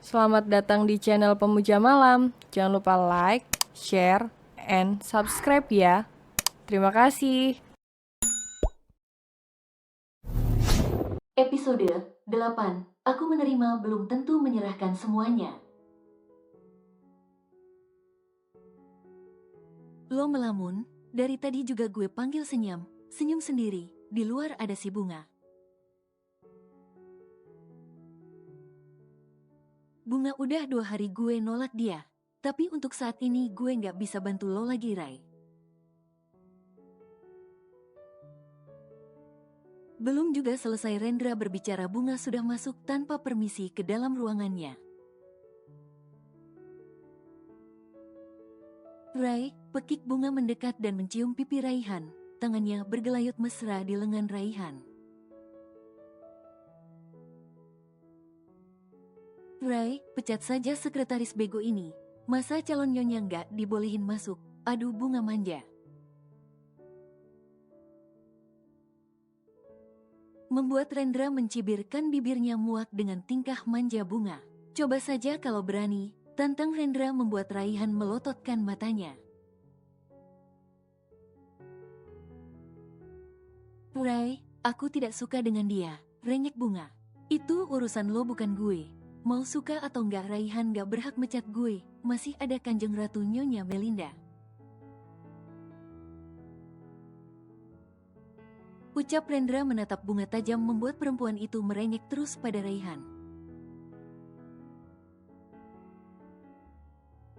Selamat datang di channel Pemuja Malam. Jangan lupa like, share, and subscribe ya. Terima kasih. Episode 8. Aku menerima belum tentu menyerahkan semuanya. Lo melamun, dari tadi juga gue panggil senyum sendiri, di luar ada si Bunga. Bunga udah 2 hari gue nolak dia, tapi untuk saat ini gue nggak bisa bantu lo lagi, Rai. Belum juga selesai Rendra berbicara, Bunga sudah masuk tanpa permisi ke dalam ruangannya. Rai, pekik Bunga mendekat dan mencium pipi Raihan. Tangannya bergelayut mesra di lengan Raihan. Rai, pecat saja sekretaris bego ini. Masa calon nyonya nggak dibolehin masuk? Aduh, Bunga manja. Membuat Rendra mencibirkan bibirnya muak dengan tingkah manja Bunga. Coba saja kalau berani, tantang Rendra membuat Raihan melototkan matanya. Rai, aku tidak suka dengan dia, rengek Bunga. Itu urusan lo bukan gue. Mau suka atau enggak, Raihan gak berhak mecat gue. Masih ada Kanjeng Ratu Nyonya Melinda. Ucap Rendra menatap Bunga tajam membuat perempuan itu merengek terus pada Raihan.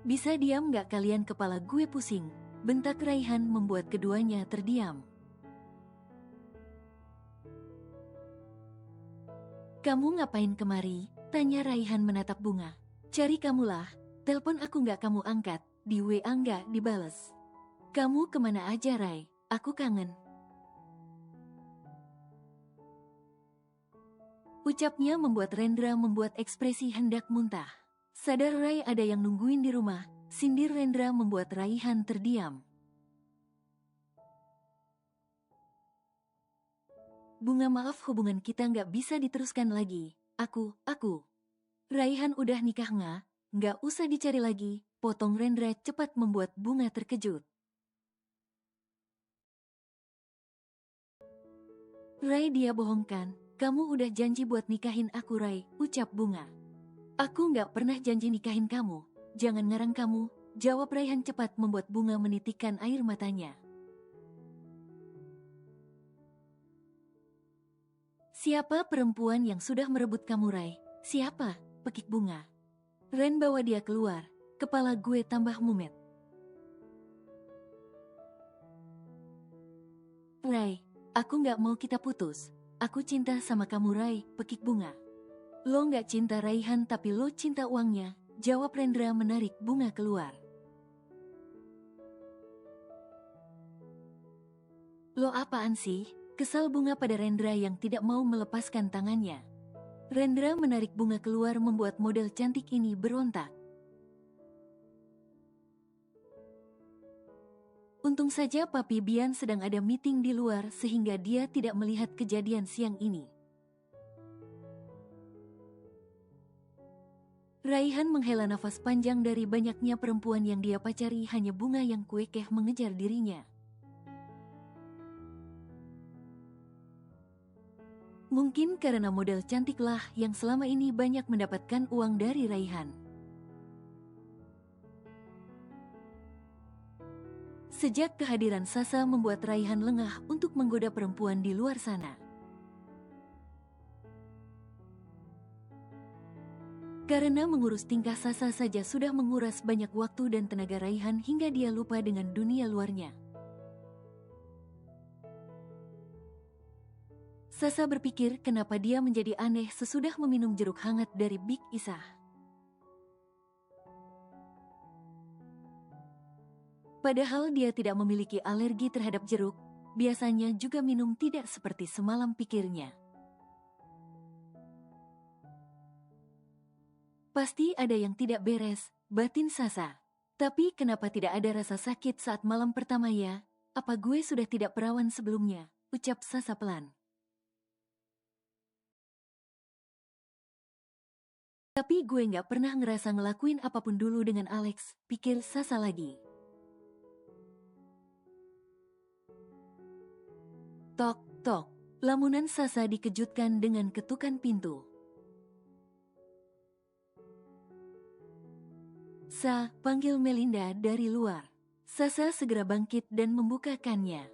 Bisa diam gak kalian, kepala gue pusing. Bentak Raihan membuat keduanya terdiam. Kamu ngapain kemari? Tanya Raihan menatap Bunga. Cari kamulah, telepon aku gak kamu angkat, di WA gak dibales. Kamu kemana aja, Rai? Aku kangen. Ucapnya membuat Rendra membuat ekspresi hendak muntah. Sadar Rai ada yang nungguin di rumah, sindir Rendra membuat Raihan terdiam. Bunga, maaf, hubungan kita nggak bisa diteruskan lagi. Aku. Raihan udah nikah nggak usah dicari lagi, potong Rendra cepat membuat Bunga terkejut. Rai, dia bohongkan, kamu udah janji buat nikahin aku, Rai, ucap Bunga. Aku nggak pernah janji nikahin kamu, jangan ngarang kamu, jawab Raihan cepat membuat Bunga menitikkan air matanya. Siapa perempuan yang sudah merebut kamu, Rai? Siapa? Pekik Bunga. Ren, bawa dia keluar, kepala gue tambah mumet. Rai, aku nggak mau kita putus. Aku cinta sama kamu, Rai, pekik Bunga. Lo nggak cinta Raihan tapi lo cinta uangnya, jawab Rendra menarik Bunga keluar. Lo apaan sih? Kesal Bunga pada Rendra yang tidak mau melepaskan tangannya. Rendra menarik Bunga keluar membuat model cantik ini berontak. Untung saja Papi Bian sedang ada meeting di luar sehingga dia tidak melihat kejadian siang ini. Raihan menghela nafas panjang, dari banyaknya perempuan yang dia pacari hanya Bunga yang kuekeh mengejar dirinya. Mungkin karena model cantiklah yang selama ini banyak mendapatkan uang dari Raihan. Sejak kehadiran Sasa membuat Raihan lengah untuk menggoda perempuan di luar sana. Karena mengurus tingkah Sasa saja sudah menguras banyak waktu dan tenaga Raihan hingga dia lupa dengan dunia luarnya. Sasa berpikir kenapa dia menjadi aneh sesudah meminum jeruk hangat dari Big Isah. Padahal dia tidak memiliki alergi terhadap jeruk, biasanya juga minum tidak seperti semalam pikirnya. Pasti ada yang tidak beres, batin Sasa. Tapi kenapa tidak ada rasa sakit saat malam pertama ya? Apa gue sudah tidak perawan sebelumnya? Ucap Sasa pelan. Tapi gue gak pernah ngerasa ngelakuin apapun dulu dengan Alex, pikir Sasa lagi. Tok, tok. Lamunan Sasa dikejutkan dengan ketukan pintu. Sa, panggil Melinda dari luar. Sasa segera bangkit dan membukakannya.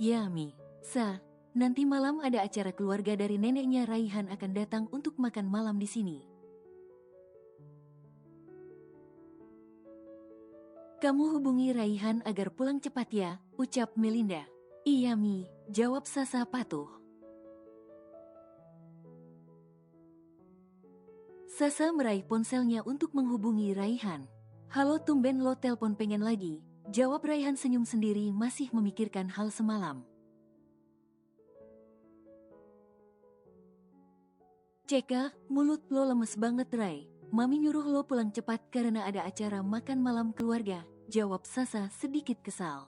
Ya, Mi. Sa, nanti malam ada acara keluarga dari neneknya Raihan akan datang untuk makan malam di sini. Kamu hubungi Raihan agar pulang cepat ya, ucap Melinda. Iya, Mi, jawab Sasa patuh. Sasa meraih ponselnya untuk menghubungi Raihan. Halo, tumben lo telpon pengen lagi, jawab Raihan senyum sendiri masih memikirkan hal semalam. Ceka, mulut lo lemes banget Rai. Mami nyuruh lo pulang cepat karena ada acara makan malam keluarga, jawab Sasa sedikit kesal.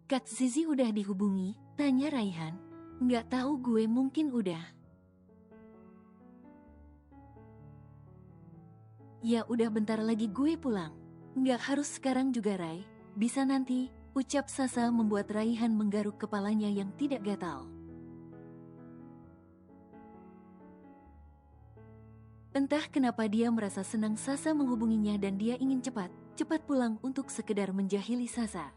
Kak Zizi udah dihubungi, tanya Raihan. Nggak tahu gue, mungkin udah. Ya udah, bentar lagi gue pulang. Nggak harus sekarang juga Rai, bisa nanti, ucap Sasa membuat Raihan menggaruk kepalanya yang tidak gatal. Entah kenapa dia merasa senang Sasa menghubunginya dan dia ingin cepat pulang untuk sekedar menjahili Sasa.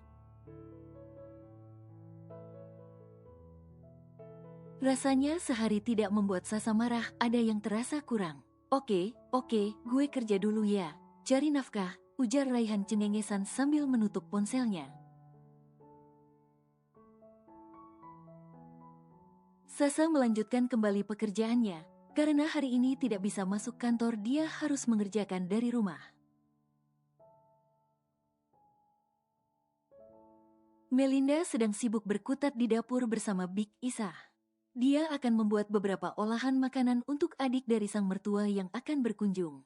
Rasanya sehari tidak membuat Sasa marah, ada yang terasa kurang. Oke, gue kerja dulu ya. Cari nafkah, ujar Raihan cengengesan sambil menutup ponselnya. Sasa melanjutkan kembali pekerjaannya. Karena hari ini tidak bisa masuk kantor, dia harus mengerjakan dari rumah. Melinda sedang sibuk berkutat di dapur bersama Big Isa. Dia akan membuat beberapa olahan makanan untuk adik dari sang mertua yang akan berkunjung.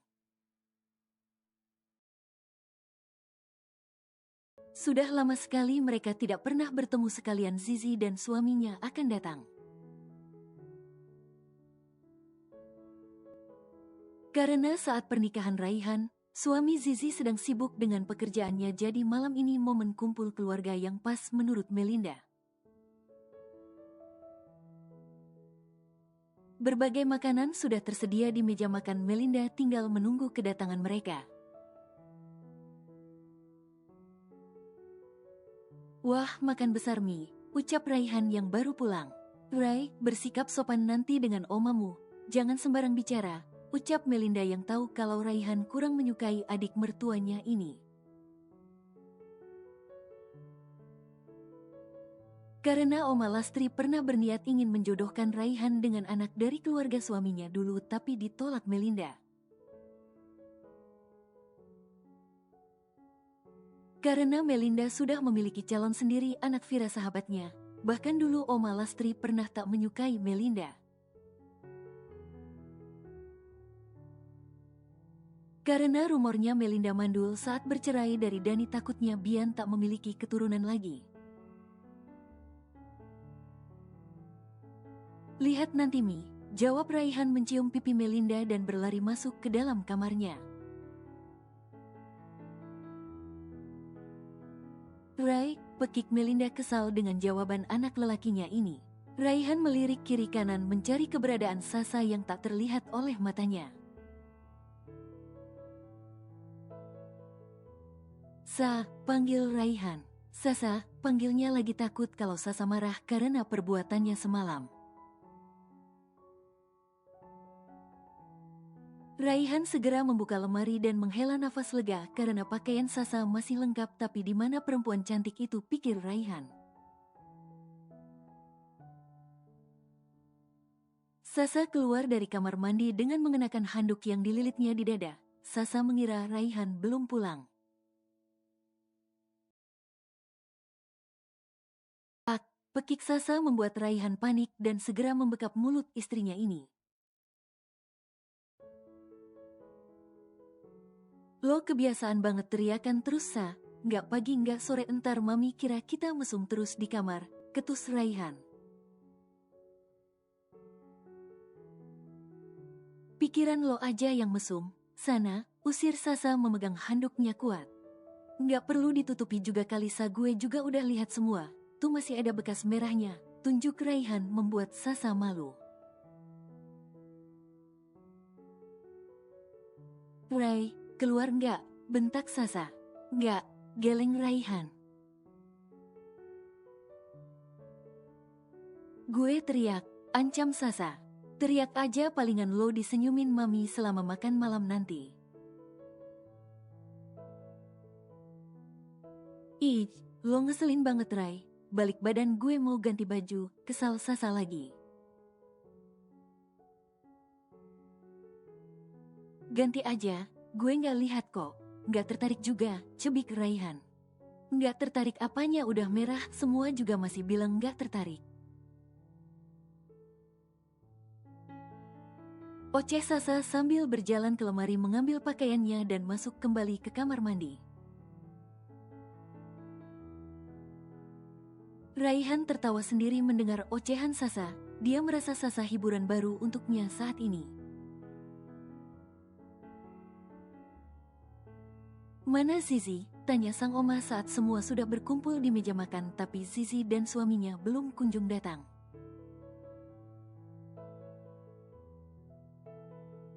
Sudah lama sekali mereka tidak pernah bertemu, sekalian Zizi dan suaminya akan datang. Karena saat pernikahan Raihan, suami Zizi sedang sibuk dengan pekerjaannya, jadi malam ini momen kumpul keluarga yang pas menurut Melinda. Berbagai makanan sudah tersedia di meja makan Melinda, tinggal menunggu kedatangan mereka. Wah, makan besar Mi, ucap Raihan yang baru pulang. Rai, bersikap sopan nanti dengan omamu, jangan sembarang bicara, ucap Melinda yang tahu kalau Raihan kurang menyukai adik mertuanya ini. Karena Oma Lastri pernah berniat ingin menjodohkan Raihan dengan anak dari keluarga suaminya dulu, tapi ditolak Melinda. Karena Melinda sudah memiliki calon sendiri, anak Vira sahabatnya. Bahkan dulu Oma Lastri pernah tak menyukai Melinda. Karena rumornya Melinda mandul saat bercerai dari Dani, takutnya Bian tak memiliki keturunan lagi. Lihat nanti Mi, jawab Raihan mencium pipi Melinda dan berlari masuk ke dalam kamarnya. Rai, pekik Melinda kesal dengan jawaban anak lelakinya ini. Raihan melirik kiri kanan mencari keberadaan Sasa yang tak terlihat oleh matanya. Sa, panggil Raihan. Sasa, panggilnya lagi, takut kalau Sasa marah karena perbuatannya semalam. Raihan segera membuka lemari dan menghela nafas lega karena pakaian Sasa masih lengkap, tapi di mana perempuan cantik itu, pikir Raihan. Sasa keluar dari kamar mandi dengan mengenakan handuk yang dililitnya di dada. Sasa mengira Raihan belum pulang. Pekik Sasa membuat Raihan panik dan segera membekap mulut istrinya ini. Lo kebiasaan banget teriakan terus Sa, nggak pagi nggak sore entar mami kira kita mesum terus di kamar, ketus Raihan. Pikiran lo aja yang mesum, sana, usir Sasa memegang handuknya kuat. Nggak perlu ditutupi juga kali Sa, gue juga udah lihat semua, tuh masih ada bekas merahnya, tunjuk Raihan membuat Sasa malu. Rai, keluar nggak, bentak Sasa. Nggak, geleng Raihan. Gue teriak, ancam Sasa. Teriak aja palingan lo disenyumin mami selama makan malam nanti. Ih, lo ngeselin banget Rai. Balik badan gue mau ganti baju, kesal Sasa lagi. Ganti aja, gue nggak lihat kok. Nggak tertarik juga, cebik Raihan. Nggak tertarik apanya, udah merah semua juga masih bilang nggak tertarik. Oceh Sasa sambil berjalan ke lemari mengambil pakaiannya dan masuk kembali ke kamar mandi. Raihan tertawa sendiri mendengar ocehan Sasa. Dia merasa Sasa hiburan baru untuknya saat ini. Mana Zizi? Tanya sang oma saat semua sudah berkumpul di meja makan, tapi Zizi dan suaminya belum kunjung datang.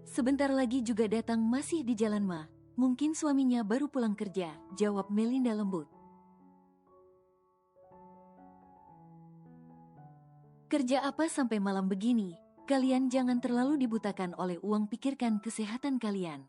Sebentar lagi juga datang, masih di jalan Ma. Mungkin suaminya baru pulang kerja, jawab Melinda lembut. Kerja apa sampai malam begini? Kalian jangan terlalu dibutakan oleh uang, pikirkan kesehatan kalian.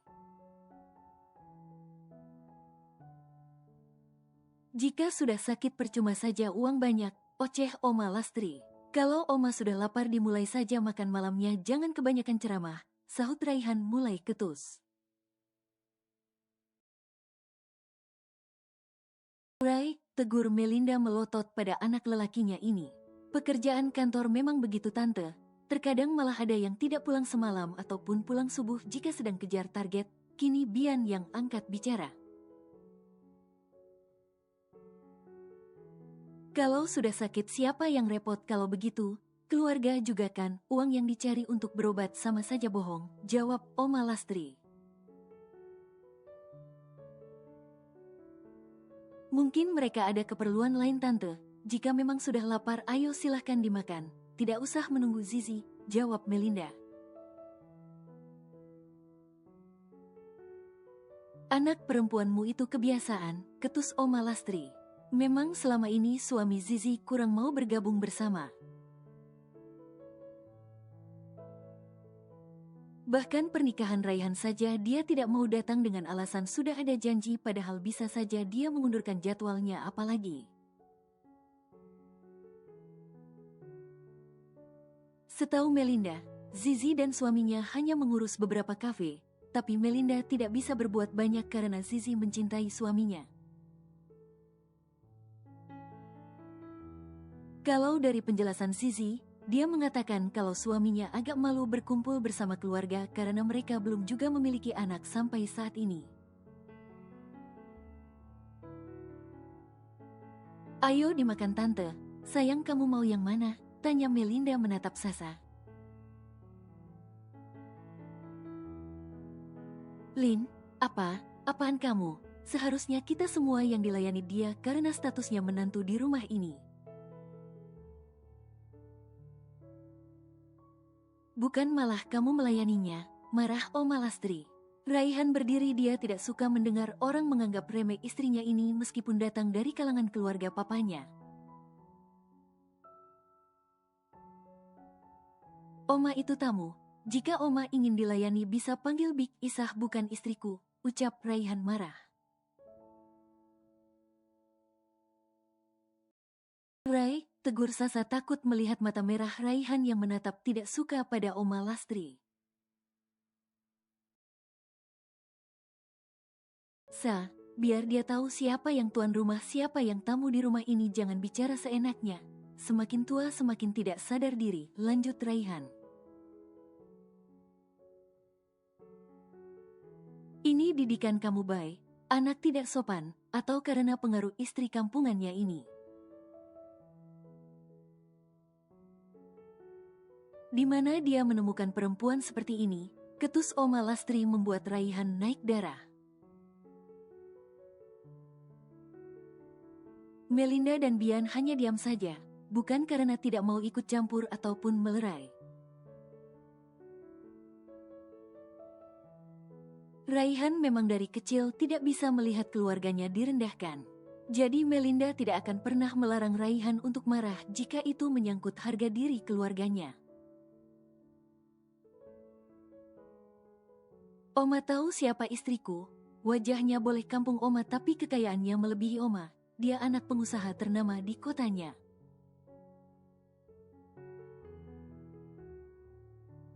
Jika sudah sakit percuma saja uang banyak, oceh Oma Lastri. Kalau Oma sudah lapar dimulai saja makan malamnya, jangan kebanyakan ceramah, sahut Raihan mulai ketus. Rai, tegur Melinda melotot pada anak lelakinya ini. Pekerjaan kantor memang begitu tante, terkadang malah ada yang tidak pulang semalam ataupun pulang subuh jika sedang kejar target. Kini Bian yang angkat bicara. Kalau sudah sakit siapa yang repot kalau begitu? Keluarga juga kan, uang yang dicari untuk berobat sama saja bohong, jawab Oma Lastri. Mungkin mereka ada keperluan lain tante, jika memang sudah lapar ayo silahkan dimakan, tidak usah menunggu Zizi, jawab Melinda. Anak perempuanmu itu kebiasaan, ketus Oma Lastri. Memang selama ini suami Zizi kurang mau bergabung bersama. Bahkan pernikahan Raihan saja dia tidak mau datang dengan alasan sudah ada janji, padahal bisa saja dia mengundurkan jadwalnya, apalagi. Setahu Melinda, Zizi dan suaminya hanya mengurus beberapa kafe, tapi Melinda tidak bisa berbuat banyak karena Zizi mencintai suaminya. Kalau dari penjelasan Zizi, dia mengatakan kalau suaminya agak malu berkumpul bersama keluarga karena mereka belum juga memiliki anak sampai saat ini. Ayo dimakan tante, sayang kamu mau yang mana? Tanya Melinda menatap Sasa. Lin, apaan kamu? Seharusnya kita semua yang dilayani dia karena statusnya menantu di rumah ini. Bukan malah kamu melayaninya, marah Oma Lastri. Raihan berdiri, dia tidak suka mendengar orang menganggap remeh istrinya ini meskipun datang dari kalangan keluarga papanya. Oma itu tamu, jika Oma ingin dilayani bisa panggil Big Isah, bukan istriku, ucap Raihan marah. Rai, tegur Sasa takut melihat mata merah Raihan yang menatap tidak suka pada Oma Lastri. Sa, biar dia tahu siapa yang tuan rumah, siapa yang tamu di rumah ini, jangan bicara seenaknya. Semakin tua semakin tidak sadar diri, lanjut Raihan. Ini didikan kamu, Bay. anak tidak sopan, atau karena pengaruh istri kampungannya ini. Di mana dia menemukan perempuan seperti ini, ketus Oma Lastri membuat Raihan naik darah. Melinda dan Bian hanya diam saja, bukan karena tidak mau ikut campur ataupun melerai. Raihan memang dari kecil tidak bisa melihat keluarganya direndahkan. Jadi Melinda tidak akan pernah melarang Raihan untuk marah jika itu menyangkut harga diri keluarganya. Oma tahu siapa istriku, wajahnya boleh kampung Oma tapi kekayaannya melebihi Oma. Dia anak pengusaha ternama di kotanya.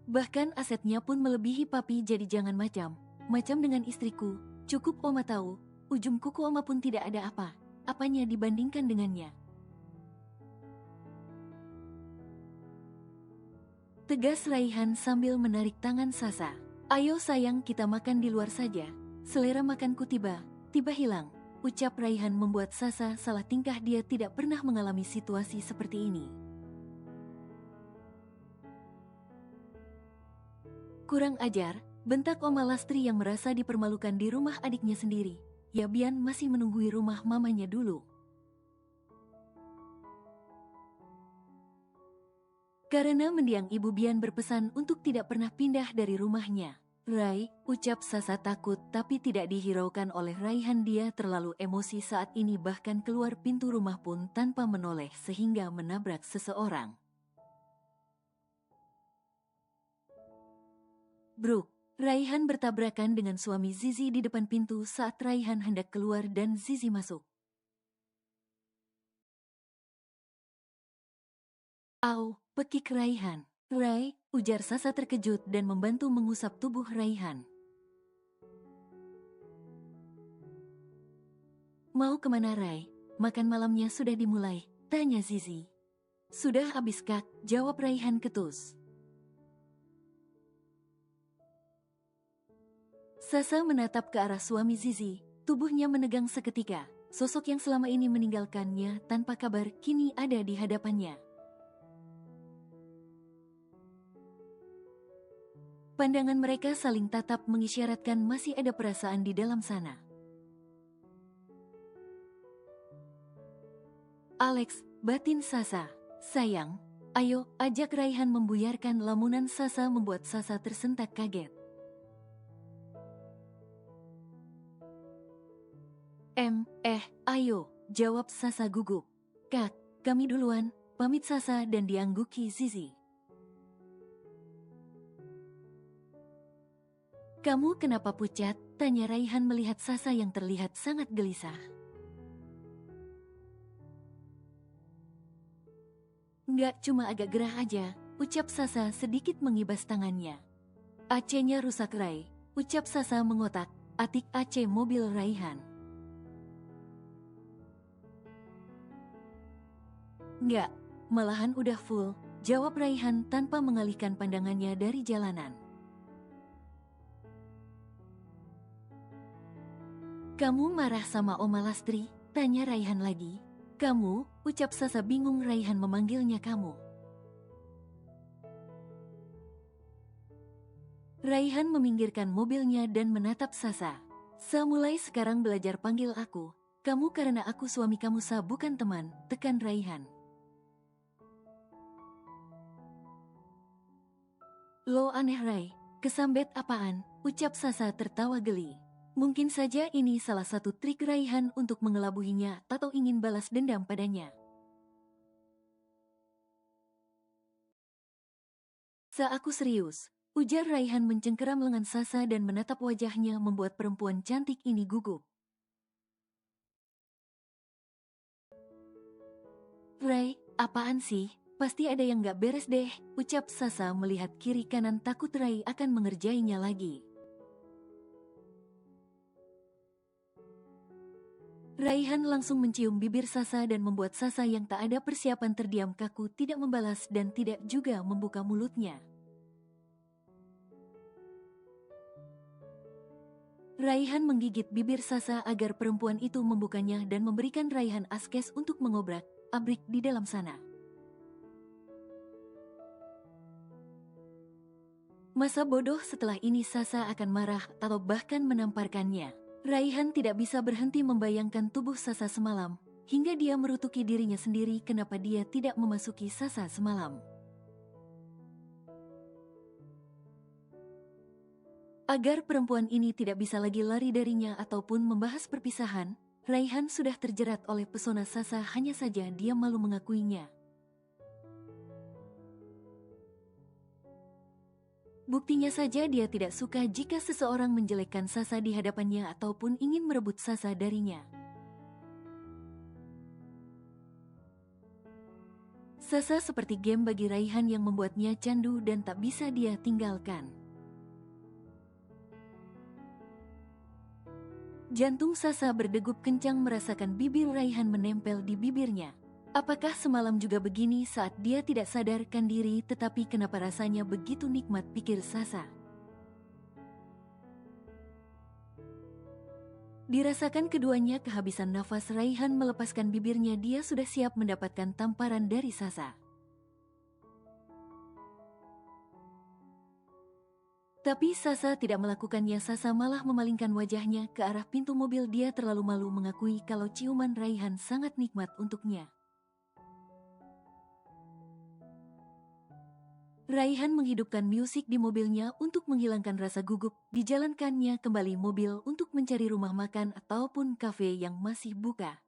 Bahkan asetnya pun melebihi papi, jadi jangan macam dengan istriku. Cukup Oma tahu, ujung kuku Oma pun tidak ada apa-apanya dibandingkan dengannya. Tegas Raihan sambil menarik tangan Sasa. Ayo sayang, kita makan di luar saja. Selera makanku tiba hilang. Ucap Raihan membuat Sasa salah tingkah, dia tidak pernah mengalami situasi seperti ini. Kurang ajar, bentak Oma Lastri yang merasa dipermalukan di rumah adiknya sendiri. Ya Bian masih menunggui rumah mamanya dulu. Karena mendiang ibu Bian berpesan untuk tidak pernah pindah dari rumahnya. Rai, ucap Sasa takut tapi tidak dihiraukan oleh Raihan, dia terlalu emosi saat ini, bahkan keluar pintu rumah pun tanpa menoleh sehingga menabrak seseorang. Bruk, Raihan bertabrakan dengan suami Zizi di depan pintu saat Raihan hendak keluar dan Zizi masuk. Au, pekik Raihan. Rai, ujar Sasa terkejut dan membantu mengusap tubuh Raihan. Mau kemana Rai? Makan malamnya sudah dimulai, tanya Zizi. Sudah habis Kak, jawab Raihan ketus. Sasa menatap ke arah suami Zizi, tubuhnya menegang seketika. Sosok yang selama ini meninggalkannya tanpa kabar kini ada di hadapannya. Pandangan mereka saling tatap mengisyaratkan masih ada perasaan di dalam sana. Alex, batin Sasa. Sayang, ayo, ajak Raihan membuyarkan lamunan Sasa membuat Sasa tersentak kaget. Ayo, jawab Sasa gugup. Kak, kami duluan, pamit Sasa dan diangguki Zizi. Kamu kenapa pucat? Tanya Raihan melihat Sasa yang terlihat sangat gelisah. Enggak, cuma agak gerah aja, ucap Sasa sedikit mengibas tangannya. AC-nya rusak Rai, ucap Sasa mengotak, atik AC mobil Raihan. Enggak, malahan udah full, jawab Raihan tanpa mengalihkan pandangannya dari jalanan. Kamu marah sama Oma Lastri? Tanya Raihan lagi. Kamu, ucap Sasa bingung Raihan memanggilnya kamu. Raihan meminggirkan mobilnya dan menatap Sasa. Mulai sekarang belajar panggil aku. Kamu karena aku suami kamu, bukan teman, tekan Raihan. Lo aneh Rai, kesambet apaan? Ucap Sasa tertawa geli. Mungkin saja ini salah satu trik Raihan untuk mengelabuhinya atau ingin balas dendam padanya. Aku serius, ujar Raihan mencengkeram lengan Sasa dan menatap wajahnya membuat perempuan cantik ini gugup. Rai, apaan sih? Pasti ada yang gak beres deh, ucap Sasa melihat kiri kanan takut Rai akan mengerjainya lagi. Raihan langsung mencium bibir Sasa dan membuat Sasa yang tak ada persiapan terdiam kaku, tidak membalas dan tidak juga membuka mulutnya. Raihan menggigit bibir Sasa agar perempuan itu membukanya dan memberikan Raihan askes untuk mengobrak-abrik di dalam sana. Masa bodoh setelah ini Sasa akan marah atau bahkan menamparkannya. Raihan tidak bisa berhenti membayangkan tubuh Sasa semalam, hingga dia merutuki dirinya sendiri kenapa dia tidak memasuki Sasa semalam. Agar perempuan ini tidak bisa lagi lari darinya ataupun membahas perpisahan, Raihan sudah terjerat oleh pesona Sasa, hanya saja dia malu mengakuinya. Buktinya saja dia tidak suka jika seseorang menjelekkan Sasa di hadapannya ataupun ingin merebut Sasa darinya. Sasa seperti game bagi Raihan yang membuatnya candu dan tak bisa dia tinggalkan. Jantung Sasa berdegup kencang merasakan bibir Raihan menempel di bibirnya. Apakah semalam juga begini saat dia tidak sadarkan diri, tetapi kenapa rasanya begitu nikmat, pikir Sasa. Dirasakan keduanya kehabisan nafas, Raihan melepaskan bibirnya, dia sudah siap mendapatkan tamparan dari Sasa. Tapi Sasa tidak melakukannya, Sasa malah memalingkan wajahnya ke arah pintu mobil, dia terlalu malu mengakui kalau ciuman Raihan sangat nikmat untuknya. Raihan menghidupkan musik di mobilnya untuk menghilangkan rasa gugup, dijalankannya kembali mobil untuk mencari rumah makan ataupun kafe yang masih buka.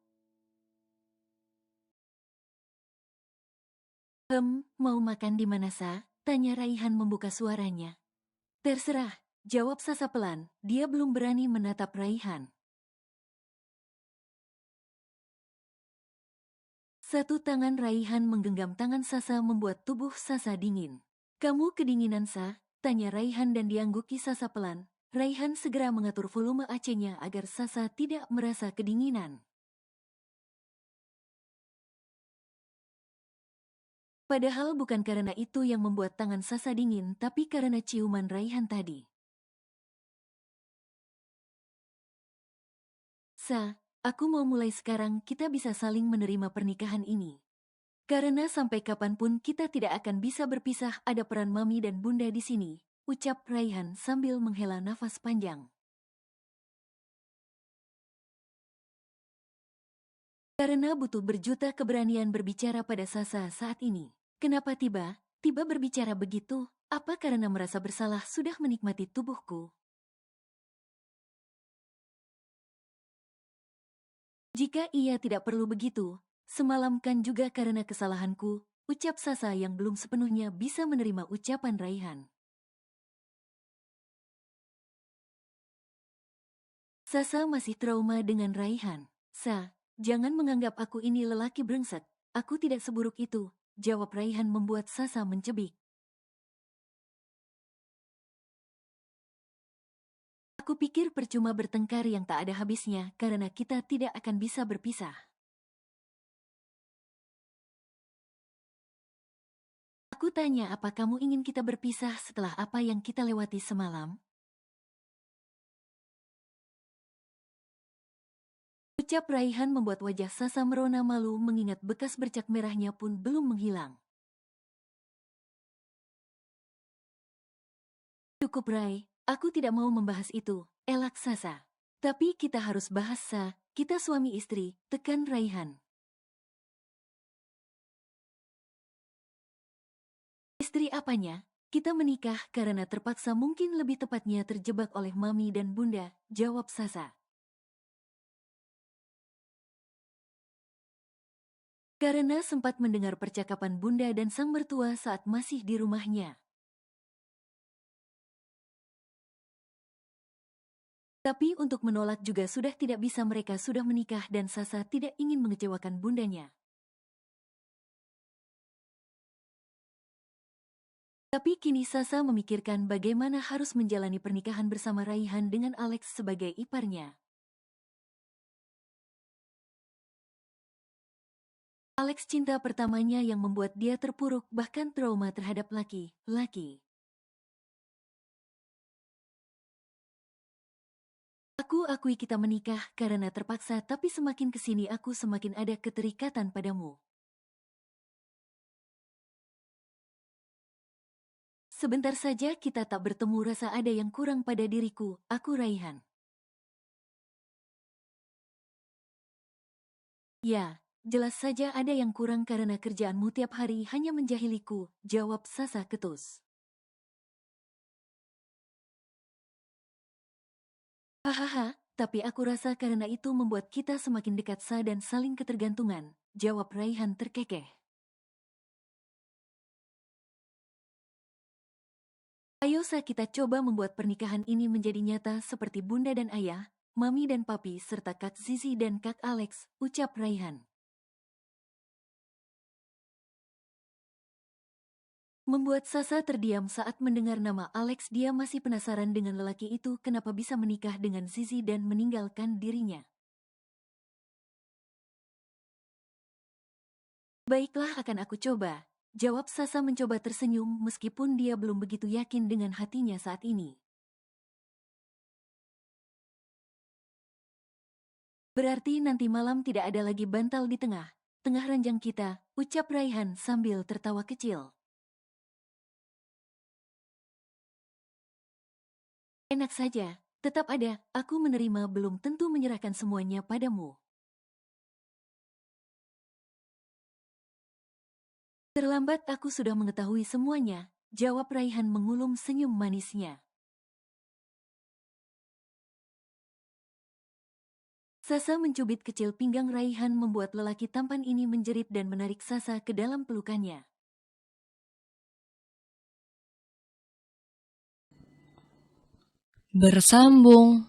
Mau makan di mana, Sa? Tanya Raihan membuka suaranya. Terserah, jawab Sasa pelan, dia belum berani menatap Raihan. Satu tangan Raihan menggenggam tangan Sasa membuat tubuh Sasa dingin. Kamu kedinginan, Sa? Tanya Raihan dan diangguki Sasa pelan. Raihan segera mengatur volume AC-nya agar Sasa tidak merasa kedinginan. Padahal bukan karena itu yang membuat tangan Sasa dingin, tapi karena ciuman Raihan tadi. Sa, aku mau mulai sekarang, kita bisa saling menerima pernikahan ini. Karena sampai kapanpun kita tidak akan bisa berpisah, ada peran Mami dan Bunda di sini, ucap Raihan sambil menghela nafas panjang. Karena butuh berjuta keberanian berbicara pada Sasa saat ini. Kenapa tiba-tiba berbicara begitu? Apa karena merasa bersalah sudah menikmati tubuhku? Jika ia tidak perlu begitu, semalam kan juga karena kesalahanku, ucap Sasa yang belum sepenuhnya bisa menerima ucapan Raihan. Sasa masih trauma dengan Raihan. Sa, jangan menganggap aku ini lelaki brengsek, aku tidak seburuk itu, jawab Raihan membuat Sasa mencebik. Aku pikir percuma bertengkar yang tak ada habisnya karena kita tidak akan bisa berpisah. Aku tanya, apa kamu ingin kita berpisah setelah apa yang kita lewati semalam? Ucap Raihan membuat wajah Sasa merona malu mengingat bekas bercak merahnya pun belum menghilang. Cukup Rai, aku tidak mau membahas itu, elak Sasa. Tapi kita harus bahas, Sa, kita suami istri, tekan Raihan. Istri apanya? Kita menikah karena terpaksa, mungkin lebih tepatnya terjebak oleh Mami dan Bunda, jawab Sasa. Karena sempat mendengar percakapan Bunda dan sang mertua saat masih di rumahnya. Tapi untuk menolak juga sudah tidak bisa, mereka sudah menikah dan Sasa tidak ingin mengecewakan bundanya. Tapi kini Sasa memikirkan bagaimana harus menjalani pernikahan bersama Raihan dengan Alex sebagai iparnya. Alex cinta pertamanya yang membuat dia terpuruk bahkan trauma terhadap laki-laki. Aku akui kita menikah karena terpaksa, tapi semakin kesini aku semakin ada keterikatan padamu. Sebentar saja kita tak bertemu, rasa ada yang kurang pada diriku, aku Raihan. Ya, jelas saja ada yang kurang karena kerjaanmu tiap hari hanya menjahiliku, jawab Sasa ketus. Hahaha, tapi aku rasa karena itu membuat kita semakin dekat dan saling ketergantungan, jawab Raihan terkekeh. Ayo kita coba membuat pernikahan ini menjadi nyata seperti bunda dan ayah, mami dan papi serta kak Zizi dan kak Alex, ucap Raihan. Membuat Sasa terdiam saat mendengar nama Alex. Dia masih penasaran dengan lelaki itu kenapa bisa menikah dengan Zizi dan meninggalkan dirinya. Baiklah, akan aku coba, jawab Sasa mencoba tersenyum meskipun dia belum begitu yakin dengan hatinya saat ini. Berarti nanti malam tidak ada lagi bantal di tengah ranjang kita, ucap Raihan sambil tertawa kecil. Enak saja, tetap ada, aku menerima, belum tentu menyerahkan semuanya padamu. Terlambat, aku sudah mengetahui semuanya, jawab Raihan mengulum senyum manisnya. Sasa mencubit kecil pinggang Raihan membuat lelaki tampan ini menjerit dan menarik Sasa ke dalam pelukannya. Bersambung.